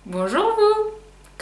Bonjour vous!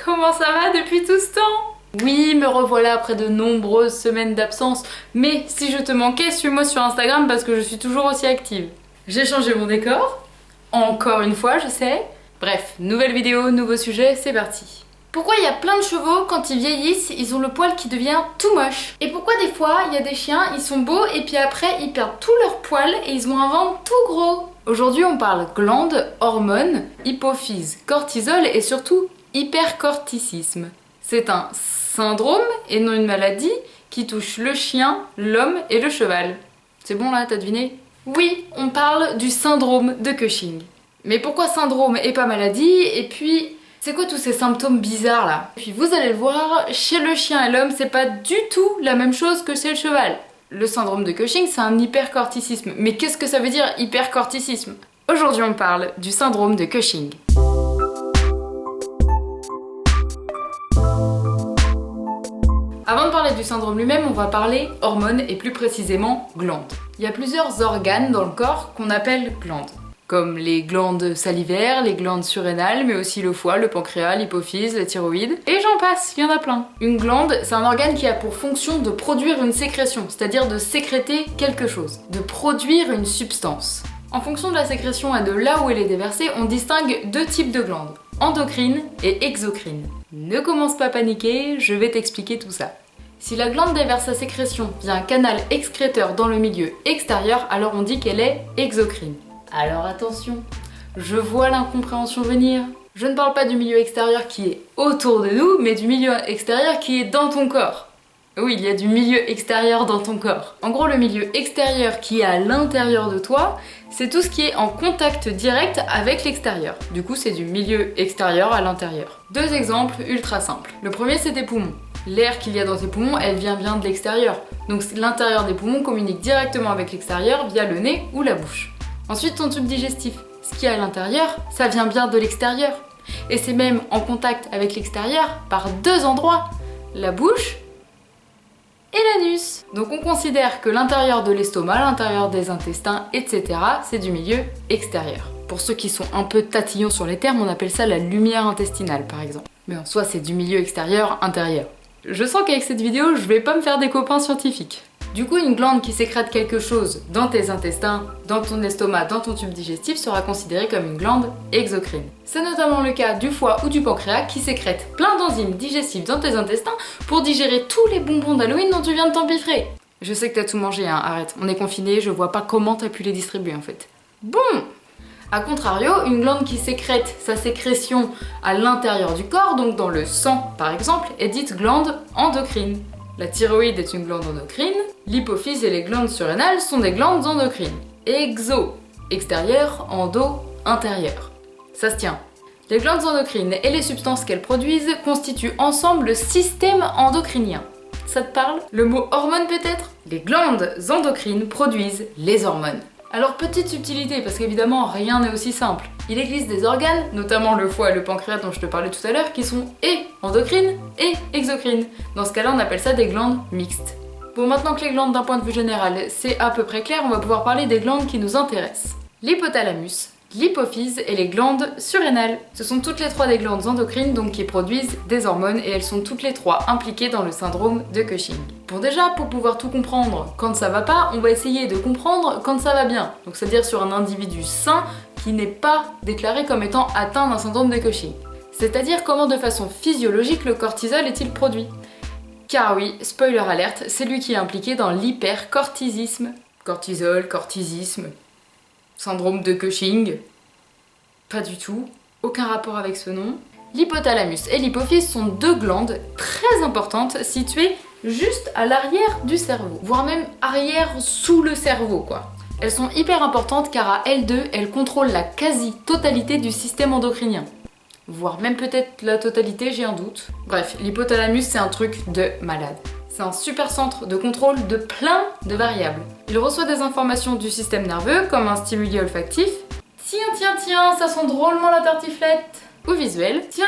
Comment ça va depuis tout ce temps? Oui, me revoilà après de nombreuses semaines d'absence, mais si je te manquais, suis-moi sur Instagram parce que je suis toujours aussi active. J'ai changé mon décor, encore une fois je sais. Bref, nouvelle vidéo, nouveau sujet, c'est parti. Pourquoi il y a plein de chevaux, quand ils vieillissent, ils ont le poil qui devient tout moche? Et pourquoi des fois, il y a des chiens, ils sont beaux et puis après, ils perdent tout leur poil et ils ont un ventre tout gros? Aujourd'hui, on parle glandes, hormones, hypophyse, cortisol et surtout hypercorticisme. C'est un syndrome et non une maladie qui touche le chien, l'homme et le cheval. C'est bon là, t'as deviné? Oui, on parle du syndrome de Cushing. Mais pourquoi syndrome et pas maladie? Et puis, c'est quoi tous ces symptômes bizarres là? Et puis vous allez le voir, chez le chien et l'homme, c'est pas du tout la même chose que chez le cheval. Le syndrome de Cushing, c'est un hypercorticisme. Mais qu'est-ce que ça veut dire hypercorticisme? Aujourd'hui, on parle du syndrome de Cushing. Avant de parler du syndrome lui-même, on va parler hormones et plus précisément glandes. Il y a plusieurs organes dans le corps qu'on appelle glandes, comme les glandes salivaires, les glandes surrénales, mais aussi le foie, le pancréas, l'hypophyse, la thyroïde, et j'en passe, il y en a plein. Une glande, c'est un organe qui a pour fonction de produire une sécrétion, c'est-à-dire de sécréter quelque chose, de produire une substance. En fonction de la sécrétion et de là où elle est déversée, on distingue deux types de glandes, endocrines et exocrines. Ne commence pas à paniquer, je vais t'expliquer tout ça. Si la glande déverse sa sécrétion via un canal excréteur dans le milieu extérieur, alors on dit qu'elle est exocrine. Alors attention, je vois l'incompréhension venir. Je ne parle pas du milieu extérieur qui est autour de nous, mais du milieu extérieur qui est dans ton corps. Oui, il y a du milieu extérieur dans ton corps. En gros, le milieu extérieur qui est à l'intérieur de toi, c'est tout ce qui est en contact direct avec l'extérieur. Du coup, c'est du milieu extérieur à l'intérieur. Deux exemples ultra simples. Le premier, c'est tes poumons. L'air qu'il y a dans tes poumons, elle vient bien de l'extérieur. Donc l'intérieur des poumons communique directement avec l'extérieur via le nez ou la bouche. Ensuite, ton tube digestif. Ce qui est à l'intérieur, ça vient bien de l'extérieur. Et c'est même en contact avec l'extérieur par deux endroits, la bouche et l'anus. Donc on considère que l'intérieur de l'estomac, l'intérieur des intestins, etc., c'est du milieu extérieur. Pour ceux qui sont un peu tatillons sur les termes, on appelle ça la lumière intestinale par exemple. Mais en soi, c'est du milieu extérieur-intérieur. Je sens qu'avec cette vidéo, je vais pas me faire des copains scientifiques. Du coup, une glande qui sécrète quelque chose dans tes intestins, dans ton estomac, dans ton tube digestif sera considérée comme une glande exocrine. C'est notamment le cas du foie ou du pancréas qui sécrètent plein d'enzymes digestifs dans tes intestins pour digérer tous les bonbons d'Halloween dont tu viens de t'empiffrer. Je sais que t'as tout mangé, hein, arrête, on est confiné, je vois pas comment t'as pu les distribuer en fait. Bon! A contrario, une glande qui sécrète sa sécrétion à l'intérieur du corps, donc dans le sang par exemple, est dite glande endocrine. La thyroïde est une glande endocrine, l'hypophyse et les glandes surrénales sont des glandes endocrines. Exo, extérieur, endo, intérieur. Ça se tient. Les glandes endocrines et les substances qu'elles produisent constituent ensemble le système endocrinien. Ça te parle? Le mot hormone peut-être? Les glandes endocrines produisent les hormones. Alors petite subtilité, parce qu'évidemment rien n'est aussi simple. Il existe des organes, notamment le foie et le pancréas dont je te parlais tout à l'heure, qui sont et endocrines et exocrines. Dans ce cas-là, on appelle ça des glandes mixtes. Bon, maintenant que les glandes d'un point de vue général, c'est à peu près clair, on va pouvoir parler des glandes qui nous intéressent. L'hypothalamus, l'hypophyse et les glandes surrénales. Ce sont toutes les trois des glandes endocrines donc qui produisent des hormones et elles sont toutes les trois impliquées dans le syndrome de Cushing. Bon déjà, pour pouvoir tout comprendre quand ça va pas, on va essayer de comprendre quand ça va bien. Donc c'est-à-dire sur un individu sain qui n'est pas déclaré comme étant atteint d'un syndrome de Cushing. C'est-à-dire comment de façon physiologique le cortisol est-il produit. Car oui, spoiler alerte, c'est lui qui est impliqué dans l'hypercortisisme. Cortisol, cortisisme, syndrome de Cushing. Pas du tout, aucun rapport avec ce nom. L'hypothalamus et l'hypophyse sont deux glandes très importantes situées juste à l'arrière du cerveau, voire même arrière sous le cerveau quoi. Elles sont hyper importantes car à elles deux, elles contrôlent la quasi-totalité du système endocrinien. Voire même peut-être la totalité, j'ai un doute. Bref, l'hypothalamus c'est un truc de malade. C'est un super centre de contrôle de plein de variables. Il reçoit des informations du système nerveux comme un stimuli olfactif. Tiens, ça sent drôlement la tartiflette. Ou visuel. Tiens,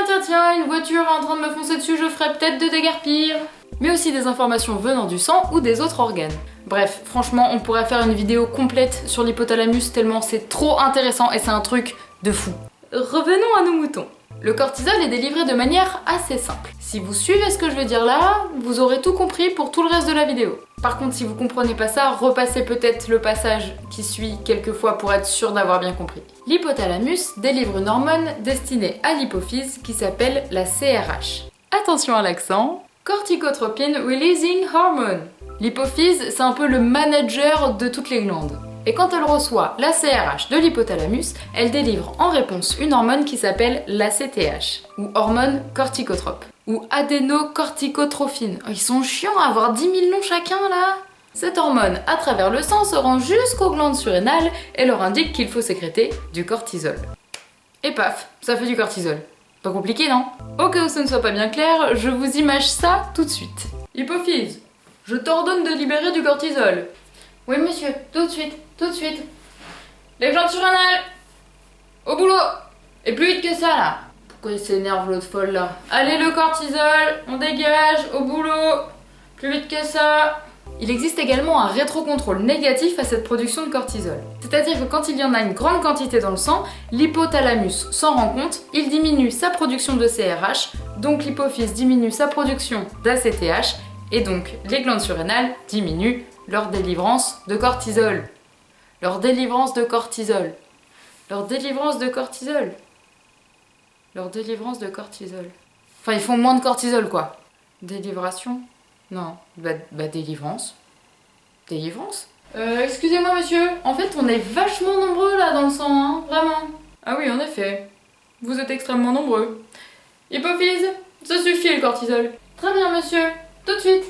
une voiture est en train de me foncer dessus, je ferais peut-être de déguerpir. Mais aussi des informations venant du sang ou des autres organes. Bref, franchement, on pourrait faire une vidéo complète sur l'hypothalamus tellement c'est trop intéressant et c'est un truc de fou. Revenons à nos moutons. Le cortisol est délivré de manière assez simple. Si vous suivez ce que je veux dire là, vous aurez tout compris pour tout le reste de la vidéo. Par contre, si vous comprenez pas ça, repassez peut-être le passage qui suit quelques fois pour être sûr d'avoir bien compris. L'hypothalamus délivre une hormone destinée à l'hypophyse qui s'appelle la CRH. Attention à l'accent, corticotropin releasing hormone. L'hypophyse, c'est un peu le manager de toutes les glandes. Et quand elle reçoit la CRH de l'hypothalamus, elle délivre en réponse une hormone qui s'appelle l'ACTH, ou hormone corticotrope, ou adénocorticotrophine. Oh, ils sont chiants à avoir 10 000 noms chacun là. Cette hormone, à travers le sang, se rend jusqu'aux glandes surrénales et leur indique qu'il faut sécréter du cortisol. Et paf, ça fait du cortisol. Pas compliqué, non? Au cas où ce ne soit pas bien clair, je vous image ça tout de suite. Hypophyse, je t'ordonne de libérer du cortisol. Oui monsieur, tout de suite, tout de suite. Les glandes surrénales, au boulot. Et plus vite que ça là. Pourquoi il s'énerve l'autre folle là? Allez le cortisol, on dégage, au boulot. Plus vite que ça. Il existe également un rétrocontrôle négatif à cette production de cortisol. C'est-à-dire que quand il y en a une grande quantité dans le sang, l'hypothalamus s'en rend compte, il diminue sa production de CRH, donc l'hypophyse diminue sa production d'ACTH, et donc les glandes surrénales diminuent leur délivrance de cortisol. Leur délivrance de cortisol. Leur délivrance de cortisol. Leur délivrance de cortisol. Enfin, ils font moins de cortisol, quoi. Délivration? Non. Délivrance. Délivrance? Excusez-moi, monsieur. En fait, on est vachement nombreux, là, dans le sang, hein. Vraiment. Ah oui, en effet. Vous êtes extrêmement nombreux. Hypophyse, ça suffit, le cortisol. Très bien, monsieur. Tout de suite.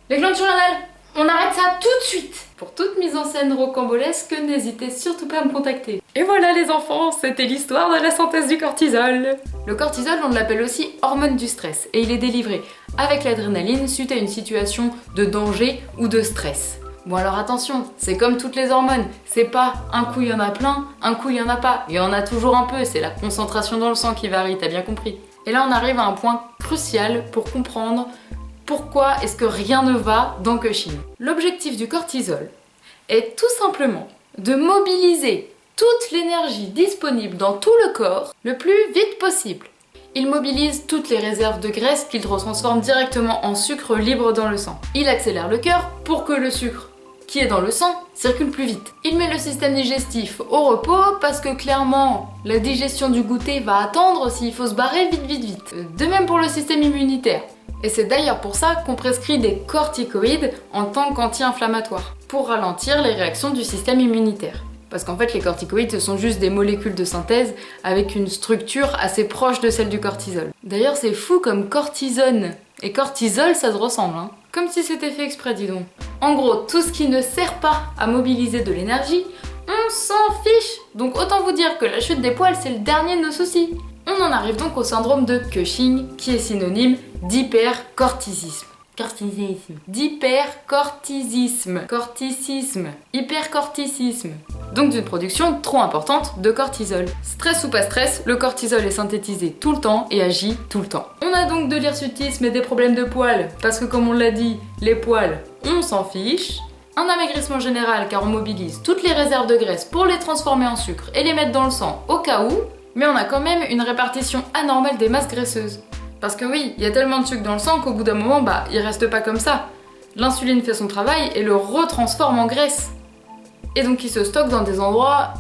Les glandes surrénales. On arrête ça tout de suite! Pour toute mise en scène rocambolesque, n'hésitez surtout pas à me contacter. Et voilà les enfants, c'était l'histoire de la synthèse du cortisol. Le cortisol, on l'appelle aussi hormone du stress, et il est délivré avec l'adrénaline suite à une situation de danger ou de stress. Bon alors attention, c'est comme toutes les hormones, c'est pas un coup il y en a plein, un coup il y en a pas. Il y en a toujours un peu, c'est la concentration dans le sang qui varie, t'as bien compris. Et là on arrive à un point crucial pour comprendre pourquoi est-ce que rien ne va dans Cushing. L'objectif du cortisol est tout simplement de mobiliser toute l'énergie disponible dans tout le corps le plus vite possible. Il mobilise toutes les réserves de graisse qu'il retransforme directement en sucre libre dans le sang. Il accélère le cœur pour que le sucre qui est dans le sang circule plus vite. Il met le système digestif au repos parce que clairement la digestion du goûter va attendre s'il faut se barrer vite. De même pour le système immunitaire. Et c'est d'ailleurs pour ça qu'on prescrit des corticoïdes en tant qu'anti-inflammatoires, pour ralentir les réactions du système immunitaire. Parce qu'en fait les corticoïdes ce sont juste des molécules de synthèse avec une structure assez proche de celle du cortisol. D'ailleurs c'est fou comme cortisone et cortisol ça se ressemble, hein. Comme si c'était fait exprès, dis donc. En gros, tout ce qui ne sert pas à mobiliser de l'énergie, on s'en fiche. Donc autant vous dire que la chute des poils c'est le dernier de nos soucis. On en arrive donc au syndrome de Cushing, qui est synonyme d'hypercortisisme. D'hypercortisisme. Hypercortisisme. Donc d'une production trop importante de cortisol. Stress ou pas stress, le cortisol est synthétisé tout le temps et agit tout le temps. On a donc de l'hirsutisme et des problèmes de poils, parce que comme on l'a dit, les poils, on s'en fiche. Un amaigrissement général car on mobilise toutes les réserves de graisse pour les transformer en sucre et les mettre dans le sang au cas où. Mais on a quand même une répartition anormale des masses graisseuses. Parce que oui, il y a tellement de sucre dans le sang qu'au bout d'un moment, il reste pas comme ça. L'insuline fait son travail et le retransforme en graisse. Et donc il se stocke dans des endroits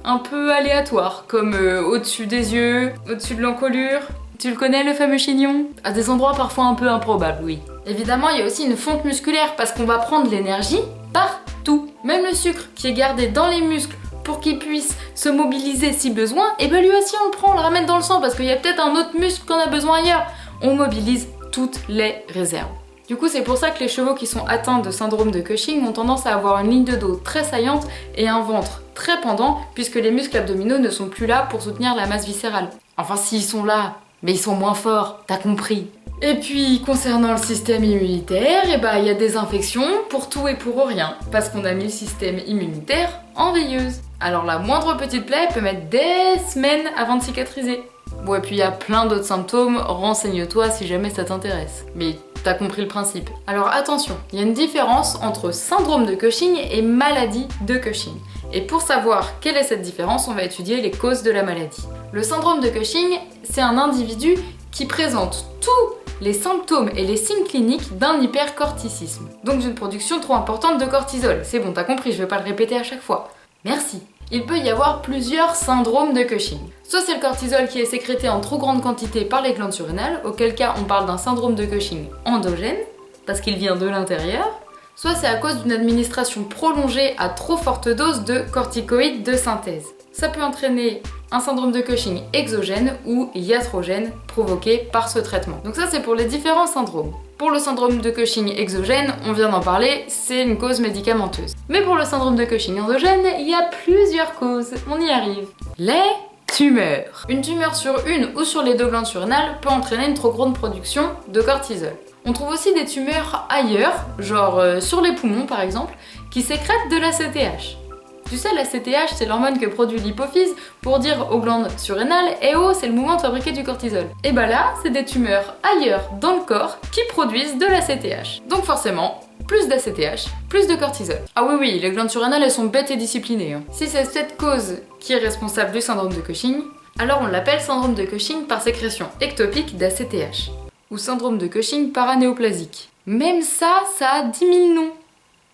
un peu aléatoires, comme au-dessus des yeux, au-dessus de l'encolure. Tu le connais le fameux chignon? À des endroits parfois un peu improbables, oui. Évidemment, il y a aussi une fonte musculaire parce qu'on va prendre l'énergie partout. Même le sucre qui est gardé dans les muscles pour qu'il puisse se mobiliser si besoin, et ben lui aussi on le prend, on le ramène dans le sang parce qu'il y a peut-être un autre muscle qu'on a besoin ailleurs. On mobilise toutes les réserves. Du coup c'est pour ça que les chevaux qui sont atteints de syndrome de Cushing ont tendance à avoir une ligne de dos très saillante et un ventre très pendant puisque les muscles abdominaux ne sont plus là pour soutenir la masse viscérale. Enfin s'ils sont là, mais ils sont moins forts, t'as compris. Et puis concernant le système immunitaire, il y a des infections pour tout et pour rien parce qu'on a mis le système immunitaire en veilleuse. Alors la moindre petite plaie peut mettre des semaines avant de cicatriser. Bon et puis il y a plein d'autres symptômes, renseigne-toi si jamais ça t'intéresse. Mais t'as compris le principe. Alors attention, il y a une différence entre syndrome de Cushing et maladie de Cushing. Et pour savoir quelle est cette différence, on va étudier les causes de la maladie. Le syndrome de Cushing, c'est un individu qui présente tous les symptômes et les signes cliniques d'un hypercorticisme, donc d'une production trop importante de cortisol. C'est bon, t'as compris, je vais pas le répéter à chaque fois. Merci. Il peut y avoir plusieurs syndromes de Cushing. Soit c'est le cortisol qui est sécrété en trop grande quantité par les glandes surrénales, auquel cas on parle d'un syndrome de Cushing endogène, parce qu'il vient de l'intérieur. Soit c'est à cause d'une administration prolongée à trop forte dose de corticoïdes de synthèse. Ça peut entraîner un syndrome de Cushing exogène ou iatrogène provoqué par ce traitement. Donc ça c'est pour les différents syndromes. Pour le syndrome de Cushing exogène, on vient d'en parler, c'est une cause médicamenteuse. Mais pour le syndrome de Cushing endogène, il y a plusieurs causes, on y arrive. Les tumeurs. Une tumeur sur une ou sur les deux glandes surrénales peut entraîner une trop grande production de cortisol. On trouve aussi des tumeurs ailleurs, genre sur les poumons par exemple, qui sécrètent de l'ACTH. Tu sais, l'ACTH, c'est l'hormone que produit l'hypophyse pour dire aux glandes surrénales « Eh oh, c'est le moment de fabriquer du cortisol ». Et bah là, c'est des tumeurs ailleurs dans le corps qui produisent de l'ACTH. Donc forcément, plus d'ACTH, plus de cortisol. Ah oui, oui, les glandes surrénales, elles sont bêtes et disciplinées. Si c'est cette cause qui est responsable du syndrome de Cushing, alors on l'appelle syndrome de Cushing par sécrétion ectopique d'ACTH. Ou syndrome de Cushing paranéoplasique. Même ça, ça a 10 000 noms.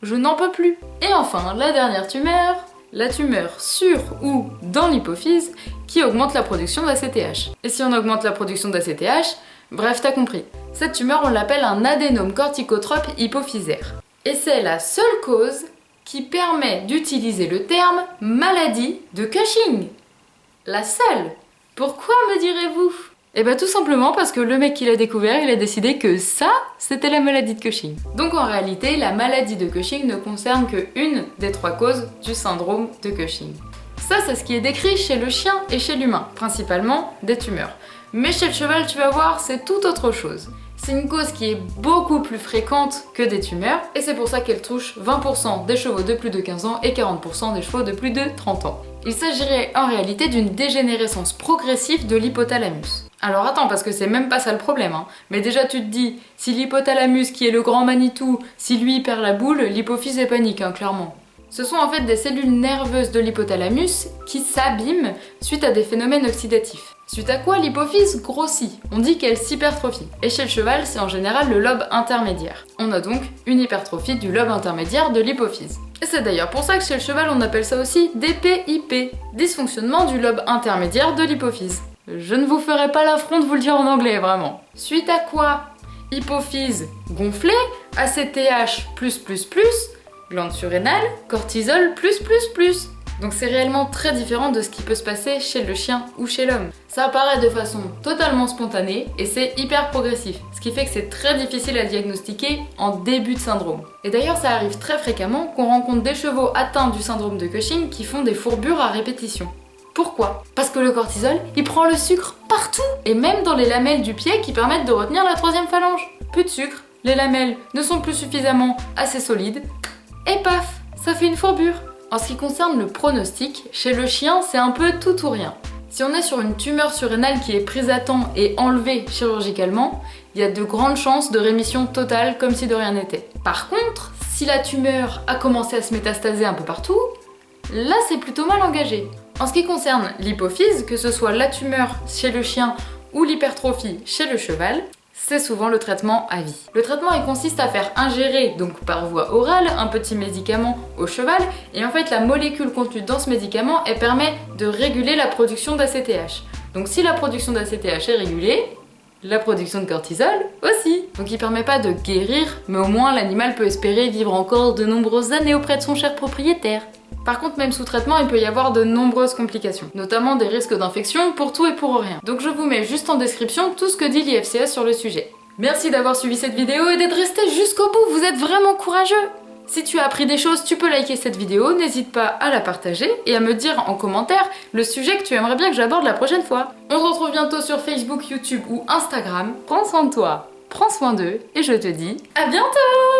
Je n'en peux plus. Et enfin, la dernière tumeur, la tumeur sur ou dans l'hypophyse qui augmente la production d'ACTH. Et si on augmente la production d'ACTH, bref, t'as compris. Cette tumeur, on l'appelle un adénome corticotrope hypophysaire. Et c'est la seule cause qui permet d'utiliser le terme maladie de Cushing. La seule. Pourquoi, me direz-vous ? Eh bien tout simplement parce que le mec qui l'a découvert, il a décidé que ça, c'était la maladie de Cushing. Donc en réalité, la maladie de Cushing ne concerne qu'une des trois causes du syndrome de Cushing. Ça, c'est ce qui est décrit chez le chien et chez l'humain, principalement des tumeurs. Mais chez le cheval, tu vas voir, c'est tout autre chose. C'est une cause qui est beaucoup plus fréquente que des tumeurs, et c'est pour ça qu'elle touche 20% des chevaux de plus de 15 ans et 40% des chevaux de plus de 30 ans. Il s'agirait en réalité d'une dégénérescence progressive de l'hypothalamus. Alors attends, parce que c'est même pas ça le problème, hein. Mais déjà tu te dis, si l'hypothalamus qui est le grand Manitou, si lui perd la boule, l'hypophyse est panique, hein, clairement. Ce sont en fait des cellules nerveuses de l'hypothalamus qui s'abîment suite à des phénomènes oxydatifs. Suite à quoi l'hypophyse grossit, on dit qu'elle s'hypertrophie. Et chez le cheval, c'est en général le lobe intermédiaire. On a donc une hypertrophie du lobe intermédiaire de l'hypophyse. Et c'est d'ailleurs pour ça que chez le cheval, on appelle ça aussi DPIP, dysfonctionnement du lobe intermédiaire de l'hypophyse. Je ne vous ferai pas l'affront de vous le dire en anglais, vraiment. Suite à quoi? Hypophyse gonflée, ACTH+++, glande surrénale, cortisol+++. Donc c'est réellement très différent de ce qui peut se passer chez le chien ou chez l'homme. Ça apparaît de façon totalement spontanée et c'est hyper progressif, ce qui fait que c'est très difficile à diagnostiquer en début de syndrome. Et d'ailleurs ça arrive très fréquemment qu'on rencontre des chevaux atteints du syndrome de Cushing qui font des fourbures à répétition. Pourquoi? Parce que le cortisol, il prend le sucre partout, et même dans les lamelles du pied qui permettent de retenir la troisième phalange. Plus de sucre, les lamelles ne sont plus suffisamment assez solides, et paf, ça fait une fourbure. En ce qui concerne le pronostic, chez le chien, c'est un peu tout ou rien. Si on est sur une tumeur surrénale qui est prise à temps et enlevée chirurgicalement, il y a de grandes chances de rémission totale comme si de rien n'était. Par contre, si la tumeur a commencé à se métastaser un peu partout, là c'est plutôt mal engagé. En ce qui concerne l'hypophyse, que ce soit la tumeur chez le chien ou l'hypertrophie chez le cheval, c'est souvent le traitement à vie. Le traitement il consiste à faire ingérer, donc par voie orale, un petit médicament au cheval, et en fait la molécule contenue dans ce médicament, elle permet de réguler la production d'ACTH. Donc si la production d'ACTH est régulée, la production de cortisol aussi. Donc il permet pas de guérir, mais au moins l'animal peut espérer vivre encore de nombreuses années auprès de son cher propriétaire. Par contre, même sous traitement, il peut y avoir de nombreuses complications, notamment des risques d'infection pour tout et pour rien. Donc je vous mets juste en description tout ce que dit l'IFCS sur le sujet. Merci d'avoir suivi cette vidéo et d'être resté jusqu'au bout, vous êtes vraiment courageux! Si tu as appris des choses, tu peux liker cette vidéo, n'hésite pas à la partager et à me dire en commentaire le sujet que tu aimerais bien que j'aborde la prochaine fois. On se retrouve bientôt sur Facebook, YouTube ou Instagram. Prends soin de toi, prends soin d'eux et je te dis à bientôt!